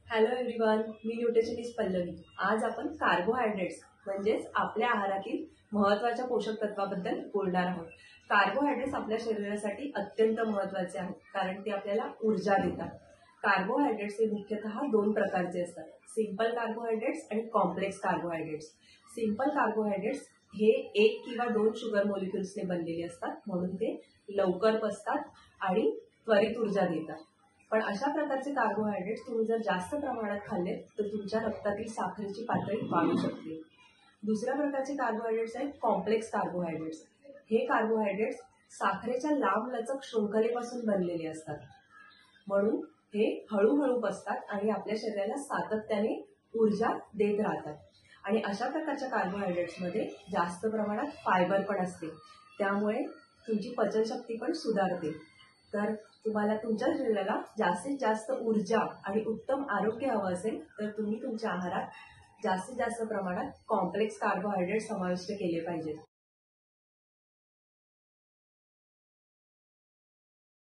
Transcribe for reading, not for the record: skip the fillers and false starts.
Hello everyone, मी nutritionist Pallavi. आज आपण carbohydrates म्हणजेच आपल्या आहारातील महत्त्वाच्या पोषक तत्वाबद्दल बोलणार आहोत। कार्बोहायड्रेट्स आपल्या शरीरासाठी अत्यंत महत्त्वाचे आहेत, कारण ते आपल्याला ऊर्जा देतात। कार्बोहायड्रेट्स हे मुख्यतः दोन प्रकारचे असतात, सिंपल कार्बोहायड्रेट्स आणि कॉम्प्लेक्स कार्बोहायड्रेट्स। सिंपल कार्बोहायड्रेट्स हे एक किंवा दोन शुगर मॉलिक्युल्सने बनलेले असतात, म्हणून ते लवकर पचतात आणि त्वरित ऊर्जा देतात। पण अशा प्रकारचे कार्बोहायड्रेट्स तुम्ही जर जास्त प्रमाणात खाल्ले तर तुमच्या रक्तातील साखरेची पातळी वाढू शकते। दुसऱ्या प्रकारचे कार्बोहायड्रेट्स आहेत कॉम्प्लेक्स कार्बोहायड्रेट्स। हे कार्बोहायड्रेट्स साखरेच्या लांब लचक शृंखलेपासून बनलेले असतात, म्हणून हे हळूहळू पचतात आणि आपल्या शरीराला सातत्याने ऊर्जा देत राहतात। आणि अशा प्रकारच्या कार्बोहायड्रेट्समध्ये जास्त प्रमाणात फायबर पण असते, त्यामुळे तुमची पचनशक्ती पण सुधारते। तर तुम्हाला तुमच्या शरीराला जास्तीत जास्त ऊर्जा आणि उत्तम आरोग्य हवं असेल तर तुम्ही तुमच्या आहारात जास्तीत जास्त प्रमाणात कॉम्प्लेक्स कार्बोहायड्रेट समाविष्ट केले पाहिजेत।